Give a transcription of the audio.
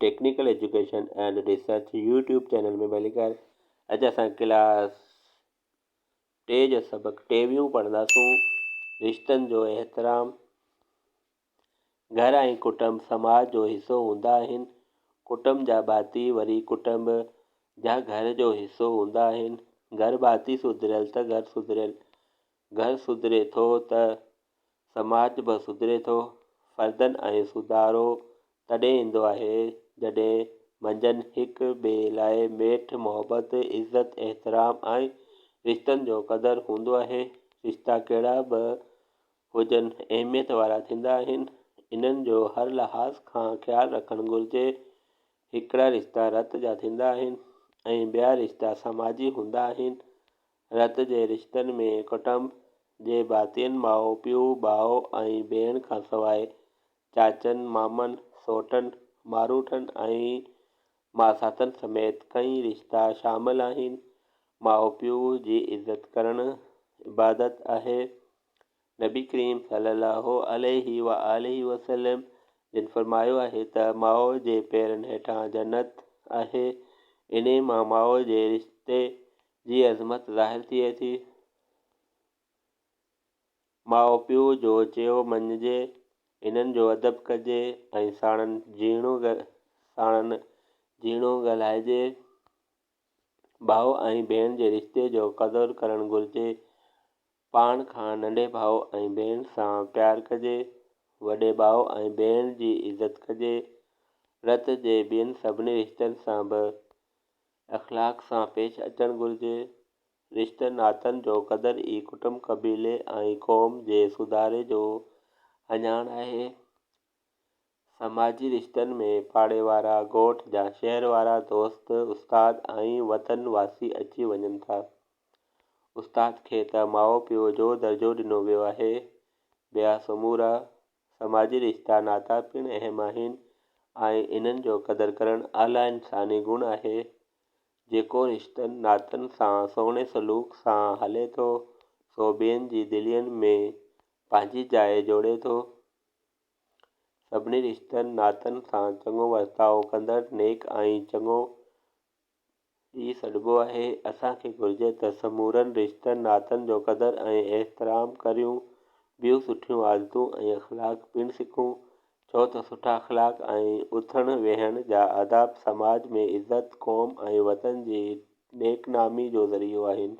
Technical education and research YouTube channel में भली कर। अॼु असां क्लास 3 जो सबक 23 पढ़ंदासूं। रिश्तनि जो एहतराम। घर ऐं कुटुंब समाज जो हिसो हूंदा आहिनि। कुटुंब जा भाती वरी कुटुंब जा घर जो हिसो हूंदा आहिनि। घर भाती सुधरियल त घर सुधरियल। घर सुधरे थो त समाज बि सुधरे थो। फर्दनि ऐं सुधारो तॾहिं ईंदो आहे जॾहिं मंझंदि हिक ॿिए लाइ मेठ मुहबत इज़त एहतराम ऐं रिश्तनि जो क़दुरु हूंदो आहे। रिश्ता कहिड़ा बि हुजनि अहमियत वारा थींदा आहिनि। इन्हनि जो हर लिहाज़ खां ख़्यालु रखणु घुरिजे। हिकिड़ा रिश्ता रत जा थींदा आहिनि ऐं ॿिया रिश्ता समाजी हूंदा आहिनि। रत जे रिश्तनि में कुटुंब जे भातियुनि माउ पीउ भाउ ऐं भेण खां सवाइ चाचनि मामनि सोटनि मारूठनि ऐं मासातनि समेत कई रिश्ता शामिल आहिनि। माउ पीउ जी इज़त करणु इबादत आहे। नबी करीम सल्लल्लाहु अलैहि वसल्लम जिन फरमायो आहे त माउ जे पेरनि हेठां जन्नत आहे। इन मां माउ जे रिश्ते जी अज़मत ज़ाहिर थिए थी। माउ पीउ जो चयो मञिजे, इन्हनि जो अदब कजे ऐं साणनि जीणो ॻाल्हाइजे। भाउ ऐं भेण जे रिश्ते जो क़दुरु करणु घुरिजे। पाण खां नंढे भाउ ऐं भेण सां प्यारु कजे। वॾे भाउ ऐं भेण जी इज़त कजे। रत जे ॿियनि सभिनी रिश्तनि सां बि अख़लाक़ सां पेश अचणु घुरिजे। रिश्तनि नातनि जो क़दुरु ई कुटुंब क़बीले ऐं क़ौम जे सुधारे जो अञाण आहे। समाजी रिश्तनि में पाड़े वारा ॻोठ जा शहर वारा दोस्त उस्ताद ऐं वतन वासी अची वञनि था। उस्ताद खे त माउ पीउ जो दर्जो ॾिनो वियो आहे। ॿिया समूरा समाजी रिश्ता नाता पिणु अहम आहिनि ऐं इन्हनि जो क़दुरु करणु आला इंसानी गुण आहे। जेको रिश्तनि नातनि सां सुहिणे सलूक सां हले थो सो ॿियनि जी दिलियुनि में पंहिंजी जाइ जोड़े थो। सभिनी रिश्तनि नातनि सां चङो वर्ताव कंदड़ नेक ऐं चङो ई सॾिबो आहे। असांखे घुरिजे त समूरनि रिश्तनि नातनि जो क़दुरु ऐं एहतराम करियूं। ॿियूं सुठियूं आदतूं ऐं अख़लाक पिणु सिखूं। छो त सुठा अख़लाक ऐं उथण वेहण जा आदाब समाज में इज़त क़ौम ऐं वतन जी नेकनामी जो ज़रियो आहिनि।